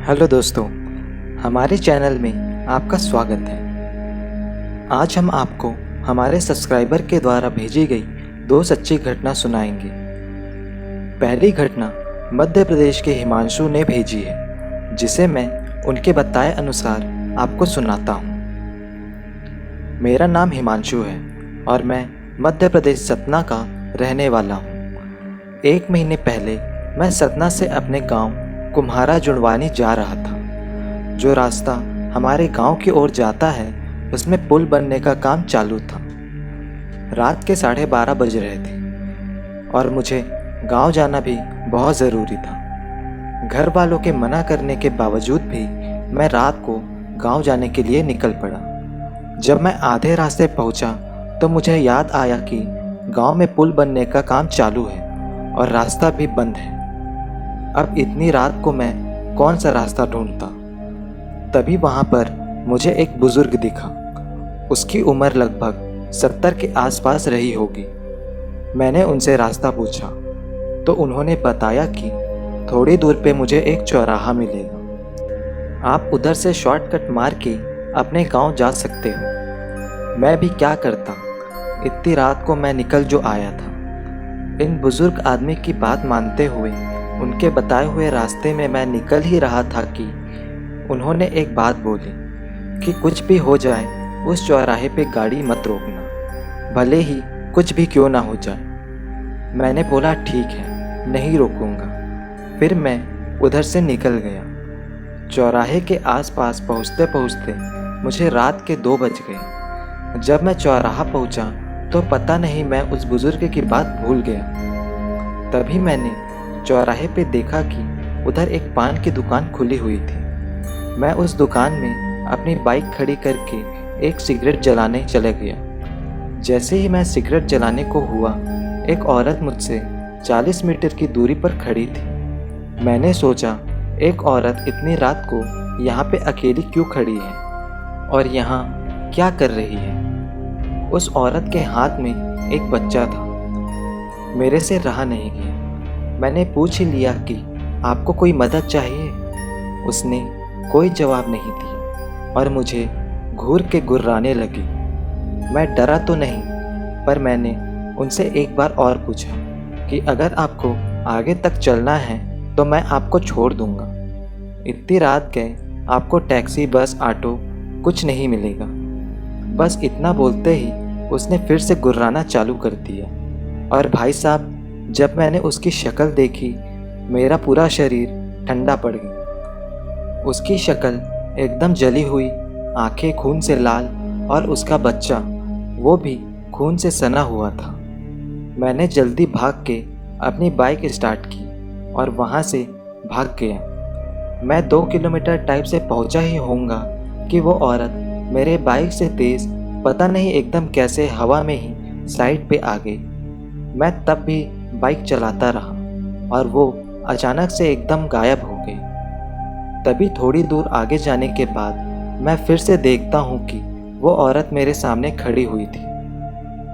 Hello दोस्तों, हमारे channel में आपका स्वागत है। आज हम आपको हमारे सब्सक्राइबर के द्वारा भेजी गई 2 सच्ची घटना सुनाएंगे। पहली घटना मध्य प्रदेश के हिमांशु ने भेजी है, जिसे मैं उनके बताए अनुसार आपको सुनाता हूँ। मेरा नाम हिमांशु है और मैं मध्य प्रदेश सतना का रहने वाला हूँ। 1 महीने पहले मैं सतना से अपने गांव कुम्हारा जुड़वानी जा रहा था। जो रास्ता हमारे गांव की ओर जाता है, उसमें पुल बनने का काम चालू था। रात के 12:30 बज रहे थे और मुझे गांव जाना भी बहुत ज़रूरी था। घर वालों के मना करने के बावजूद भी मैं रात को गांव जाने के लिए निकल पड़ा। जब मैं आधे रास्ते पहुंचा तो मुझे याद आया कि गांव में पुल बनने का काम चालू है और रास्ता भी बंद है। अब इतनी रात को मैं कौन सा रास्ता ढूंढता। तभी वहाँ पर मुझे एक बुजुर्ग दिखा। उसकी उम्र लगभग 70 के आसपास रही होगी। मैंने उनसे रास्ता पूछा तो उन्होंने बताया कि थोड़ी दूर पे मुझे एक चौराहा मिलेगा, आप उधर से शॉर्टकट मार के अपने गांव जा सकते हो। मैं भी क्या करता, इतनी रात को मैं निकल जो आया था। इन बुजुर्ग आदमी की बात मानते हुए उनके बताए हुए रास्ते में मैं निकल ही रहा था कि उन्होंने एक बात बोली कि कुछ भी हो जाए उस चौराहे पे गाड़ी मत रोकना, भले ही कुछ भी क्यों ना हो जाए। मैंने बोला ठीक है, नहीं रोकूंगा। फिर मैं उधर से निकल गया। चौराहे के आसपास पहुँचते पहुँचते मुझे रात के 2 बज गए। जब मैं चौराहा पहुँचा तो पता नहीं मैं उस बुजुर्ग की बात भूल गया। तभी मैंने चौराहे पे देखा कि उधर एक पान की दुकान खुली हुई थी। मैं उस दुकान में अपनी बाइक खड़ी करके एक सिगरेट जलाने चले गया। जैसे ही मैं सिगरेट जलाने को हुआ, एक औरत मुझसे 40 मीटर की दूरी पर खड़ी थी। मैंने सोचा, एक औरत इतनी रात को यहाँ पे अकेली क्यों खड़ी है और यहाँ क्या कर रही है। उस औरत के हाथ में एक बच्चा था। मेरे से रहा नहीं गया। मैंने पूछ ही लिया कि आपको कोई मदद चाहिए। उसने कोई जवाब नहीं दिया और मुझे घूर के गुर्राने लगी। मैं डरा तो नहीं, पर मैंने उनसे एक बार और पूछा कि अगर आपको आगे तक चलना है तो मैं आपको छोड़ दूंगा। इतनी रात गए, आपको टैक्सी बस ऑटो कुछ नहीं मिलेगा। बस इतना बोलते ही उसने फिर से गुर्राना चालू कर दिया। और भाई साहब, जब मैंने उसकी शक्ल देखी, मेरा पूरा शरीर ठंडा पड़ गया। उसकी शक्ल एकदम जली हुई, आंखें खून से लाल और उसका बच्चा वो भी खून से सना हुआ था। मैंने जल्दी भाग के अपनी बाइक स्टार्ट की और वहाँ से भाग गया। मैं 2 किलोमीटर टाइप से पहुँचा ही होऊंगा कि वो औरत मेरे बाइक से तेज़ पता नहीं एकदम कैसे हवा में ही साइड पे आ गई। मैं तब भी बाइक चलाता रहा और वो अचानक से एकदम गायब हो गई। तभी थोड़ी दूर आगे जाने के बाद मैं फिर से देखता हूँ कि वो औरत मेरे सामने खड़ी हुई थी।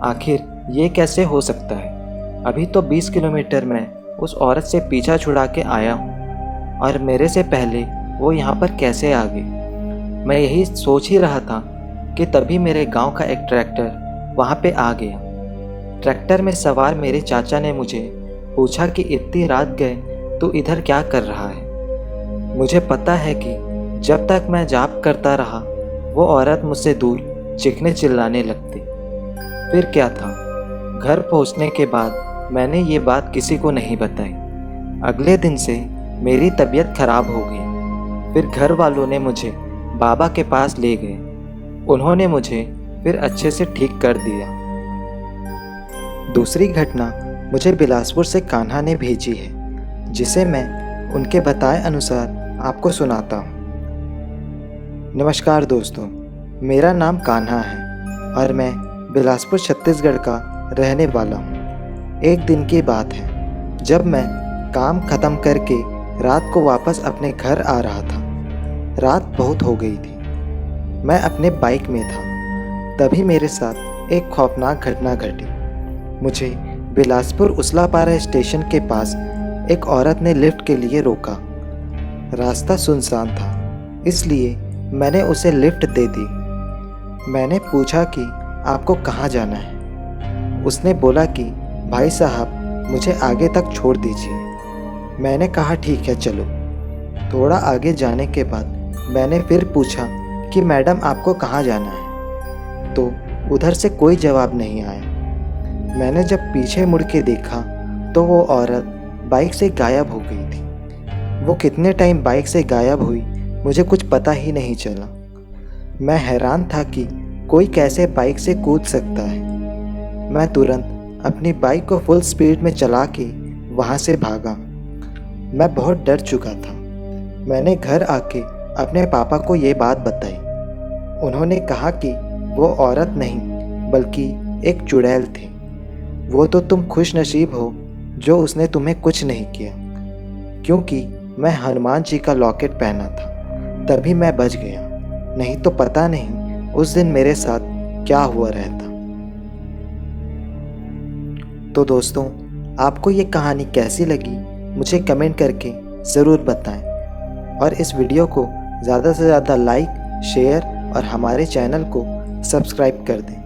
आखिर ये कैसे हो सकता है? अभी तो 20 किलोमीटर मैं उस औरत से पीछा छुड़ा के आया हूँ और मेरे से पहले वो यहाँ पर कैसे आ गई? मैं यही सोच ही रहा था कि तभी मेरे गांव का एक ट्रैक्टर वहाँ पे आ गया। ट्रैक्टर में सवार मेरे चाचा ने मुझे पूछा कि इतनी रात गए तो इधर क्या कर रहा है। मुझे पता है कि जब तक मैं जाप करता रहा, वो औरत मुझसे दूर चीखने चिल्लाने लगती। फिर क्या था, घर पहुंचने के बाद मैंने ये बात किसी को नहीं बताई। अगले दिन से मेरी तबीयत खराब हो गई। फिर घर वालों ने मुझे बाबा के पास ले गए। उन्होंने मुझे फिर अच्छे से ठीक कर दिया। दूसरी घटना मुझे बिलासपुर से कान्हा ने भेजी है, जिसे मैं उनके बताए अनुसार आपको सुनाता हूँ। नमस्कार दोस्तों, मेरा नाम कान्हा है और मैं बिलासपुर छत्तीसगढ़ का रहने वाला हूँ। एक दिन की बात है, जब मैं काम ख़त्म करके रात को वापस अपने घर आ रहा था। रात बहुत हो गई थी। मैं अपने बाइक में था। तभी मेरे साथ एक खौफनाक घटना घटी। मुझे बिलासपुर उसलापारा स्टेशन के पास एक औरत ने लिफ्ट के लिए रोका। रास्ता सुनसान था, इसलिए मैंने उसे लिफ्ट दे दी। मैंने पूछा कि आपको कहाँ जाना है। उसने बोला कि भाई साहब मुझे आगे तक छोड़ दीजिए। मैंने कहा ठीक है चलो। थोड़ा आगे जाने के बाद मैंने फिर पूछा कि मैडम आपको कहाँ जाना है, तो उधर से कोई जवाब नहीं आया। मैंने जब पीछे मुड़ के देखा तो वो औरत बाइक से गायब हो गई थी। वो कितने टाइम बाइक से गायब हुई मुझे कुछ पता ही नहीं चला। मैं हैरान था कि कोई कैसे बाइक से कूद सकता है। मैं तुरंत अपनी बाइक को फुल स्पीड में चला के वहाँ से भागा। मैं बहुत डर चुका था। मैंने घर आके अपने पापा को ये बात बताई। उन्होंने कहा कि वो औरत नहीं बल्कि एक चुड़ैल थी। वो तो तुम खुश नसीब हो जो उसने तुम्हें कुछ नहीं किया, क्योंकि मैं हनुमान जी का लॉकेट पहना था, तभी मैं बच गया। नहीं तो पता नहीं उस दिन मेरे साथ क्या हुआ रहता। तो दोस्तों, आपको ये कहानी कैसी लगी मुझे कमेंट करके ज़रूर बताएं, और इस वीडियो को ज़्यादा से ज़्यादा लाइक, शेयर और हमारे चैनल को सब्सक्राइब कर दें।